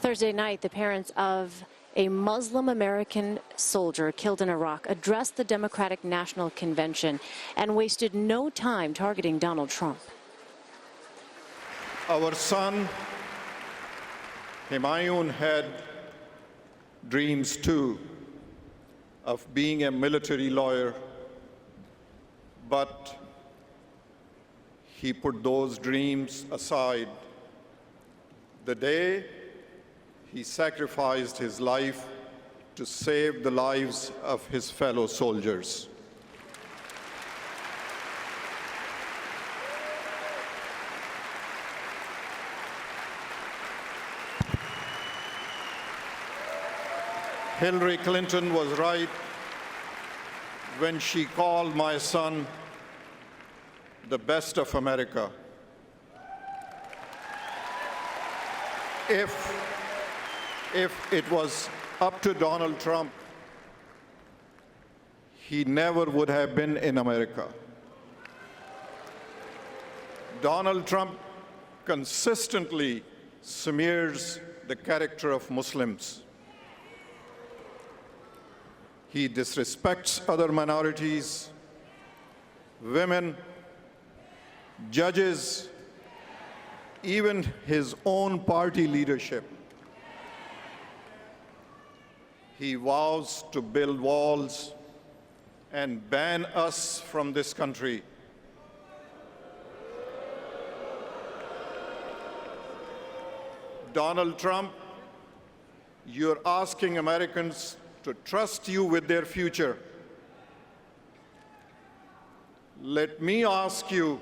Thursday night, the parents of a Muslim American soldier killed in Iraq addressed the Democratic National Convention and wasted no time targeting Donald Trump. Our son, Humayun, had dreams too of being a military lawyer, but he put those dreams aside the day he sacrificed his life to save the lives of his fellow soldiers. Hillary Clinton was right when she called my son the best of America. If it was up to Donald Trump, he never would have been in America. Donald Trump consistently smears the character of Muslims. He disrespects other minorities, women, judges, even his own party leadership. He vows to build walls and ban us from this country. Donald Trump, you're asking Americans to trust you with their future. Let me ask you,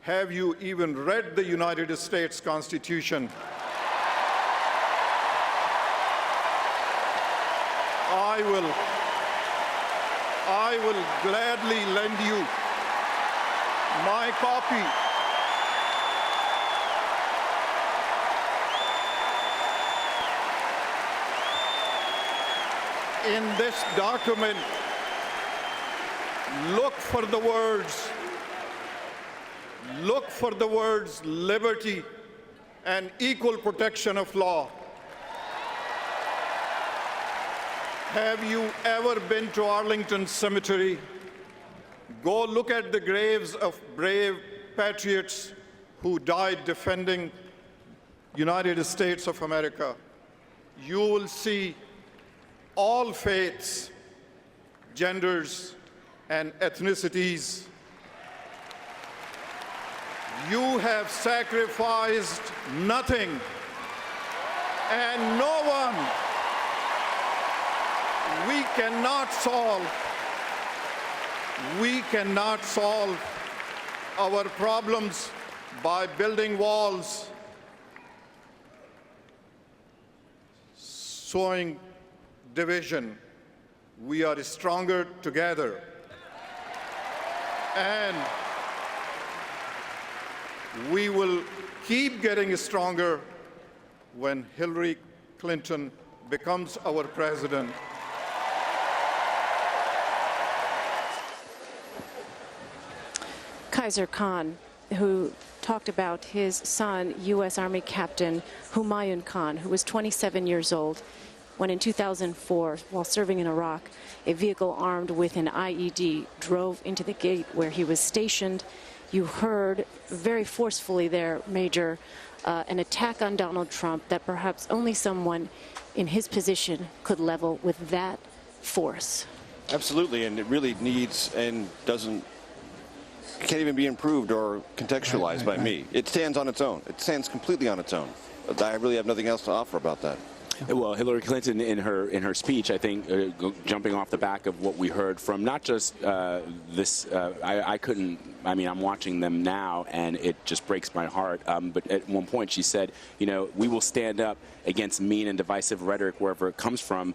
have you even read the United States Constitution? I will gladly lend you my copy. In this document, look for the words liberty and equal protection of law. Have you ever been to Arlington Cemetery? Go look at the graves of brave patriots who died defending United States of America. You will see all faiths, genders, and ethnicities. You have sacrificed nothing and no one. We cannot solve our problems by building walls, sowing division. We are stronger together. And we will keep getting stronger when Hillary Clinton becomes our president. Khizr Kahn, who talked about his son, U.S. Army Captain Humayun Khan, who was 27 years old, when in 2004, while serving in Iraq, a vehicle armed with an IED drove into the gate where he was stationed. You heard very forcefully there, Major, an attack on Donald Trump that perhaps only someone in his position could level with that force. Absolutely, and it really needs and can't even be improved or contextualized by me. It stands on its own. It stands completely on its own. I really have nothing else to offer about that. Well, Hillary Clinton, in her speech, I think, jumping off the back of what we heard from not just this, I mean, I'm watching them now, and it just breaks my heart. But at one point, she said, you know, we will stand up against mean and divisive rhetoric wherever it comes from.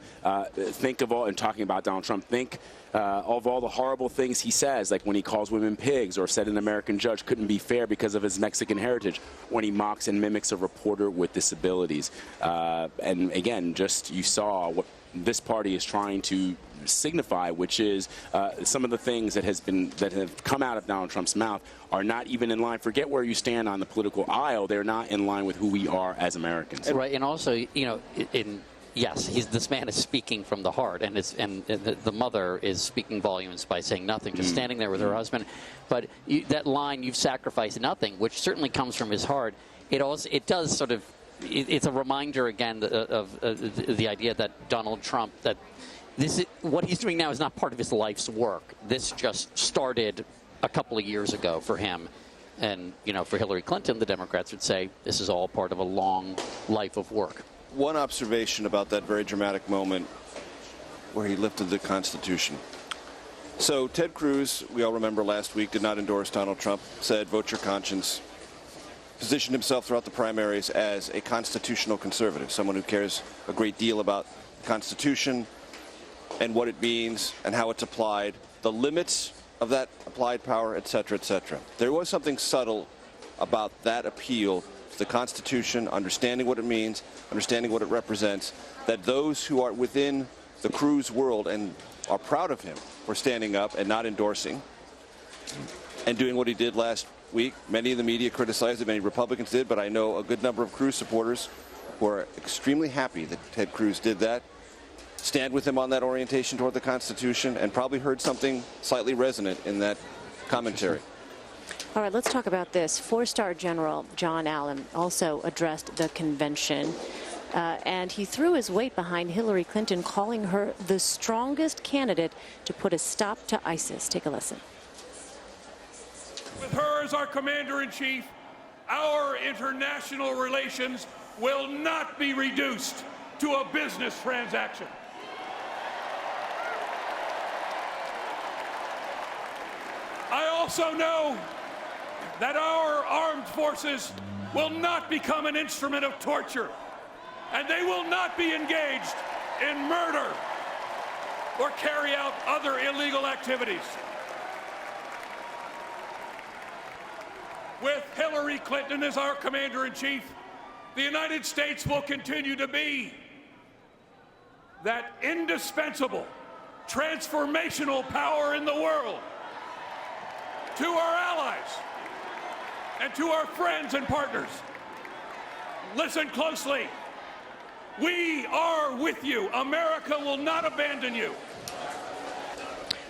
Think of all, and talking about Donald Trump, think of all the horrible things he says, like when he calls women pigs, or said an American judge couldn't be fair because of his Mexican heritage, when he mocks and mimics a reporter with disabilities. And again, just you saw what this party is trying to signify, which is some of the things that have come out of Donald Trump's mouth are not even in line. Forget where you stand on the political aisle; they're not in line with who we are as Americans. Right, and also, you know, yes, this man is speaking from the heart, and the mother is speaking volumes by saying nothing, just standing there with her husband. But that line, "You've sacrificed nothing," which certainly comes from his heart. It does sort of. It's a reminder again of the idea that Donald Trump, that what he's doing now is not part of his life's work. This just started a couple of years ago for him. And, you know, for Hillary Clinton, the Democrats would say this is all part of a long life of work. One observation about that very dramatic moment where he lifted the Constitution. So Ted Cruz, we all remember last week, did not endorse Donald Trump, said vote your conscience, positioned himself throughout the primaries as a constitutional conservative, someone who cares a great deal about the Constitution and what it means and how it's applied, the limits of that applied power, et cetera, et cetera. There was something subtle about that appeal to the Constitution, understanding what it means, understanding what it represents, that those who are within the Cruz world and are proud of him for standing up and not endorsing and doing what he did last week. Many in the media criticized it, many Republicans did, but I know a good number of Cruz supporters who are extremely happy that Ted Cruz did that, stand with him on that orientation toward the Constitution, and probably heard something slightly resonant in that commentary. All right, let's talk about this. Four-star General John Allen also addressed the convention, and he threw his weight behind Hillary Clinton, calling her the strongest candidate to put a stop to ISIS. Take a listen. With her as our commander-in-chief, our international relations will not be reduced to a business transaction. I also know that our armed forces will not become an instrument of torture, and they will not be engaged in murder or carry out other illegal activities. With Hillary Clinton as our commander-in-chief, the United States will continue to be that indispensable, transformational power in the world to our allies and to our friends and partners. Listen closely. We are with you. America will not abandon you.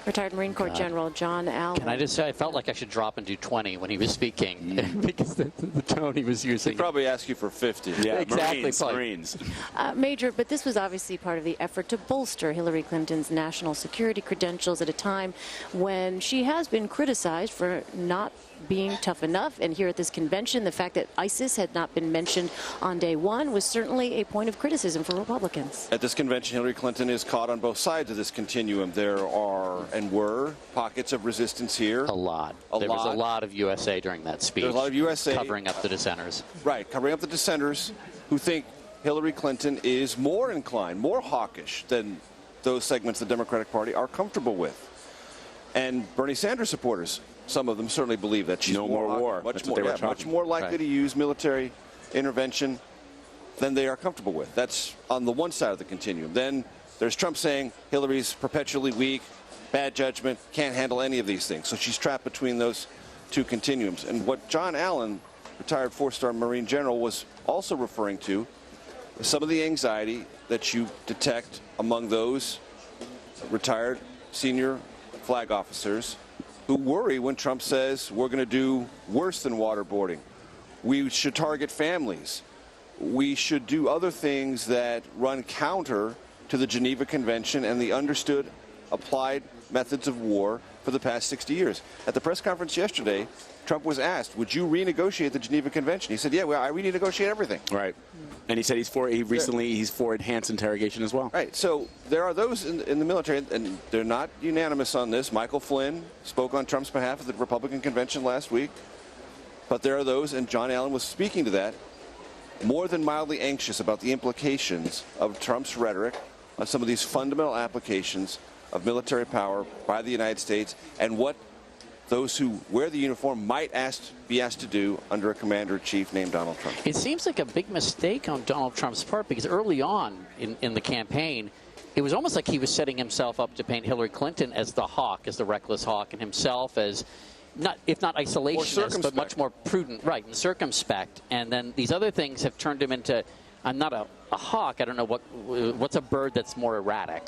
Retired Marine Corps General John Allen. Can I just say, I felt like I should drop and do 20 when he was speaking because the tone he was using. He'd probably ask you for 50. Yeah, exactly. Marines. Major, but this was obviously part of the effort to bolster Hillary Clinton's national security credentials at a time when she has been criticized for not being tough enough. And here at this convention, the fact that ISIS had not been mentioned on day one was certainly a point of criticism for Republicans. At this convention, Hillary Clinton is caught on both sides of this continuum. There are and were pockets of resistance here. There was a lot of USA during that speech. There's a lot of USA. Covering up the dissenters. Right, covering up the dissenters who think Hillary Clinton is more inclined, more hawkish than those segments of the Democratic Party are comfortable with. And Bernie Sanders supporters, some of them certainly believe that she's no more war. Much more likely to use military intervention than they are comfortable with. That's on the one side of the continuum. Then there's Trump saying Hillary's perpetually weak, bad judgment, can't handle any of these things. So she's trapped between those two continuums. And what John Allen, retired four-star Marine general, was also referring to is some of the anxiety that you detect among those retired senior flag officers who worry when Trump says we're going to do worse than waterboarding. We should target families. We should do other things that run counter to the Geneva Convention and the understood applied methods of war for the past 60 years. At the press conference yesterday, Trump was asked, would you renegotiate the Geneva Convention? He said, yeah, well, I renegotiate everything. Right. And he said he's for enhanced interrogation as well. Right. So there are those in the military, and they're not unanimous on this. Michael Flynn spoke on Trump's behalf at the Republican convention last week. But there are those, and John Allen was speaking to that, more than mildly anxious about the implications of Trump's rhetoric on some of these fundamental applications of military power by the United States and what those who wear the uniform might be asked to do under a commander-in-chief named Donald Trump. It seems like a big mistake on Donald Trump's part because early on in the campaign, it was almost like he was setting himself up to paint Hillary Clinton as the hawk, as the reckless hawk, and himself as, not, if not isolationist, but much more prudent, right, and circumspect. And then these other things have turned him into, I'm not a hawk, I don't know what's a bird that's more erratic.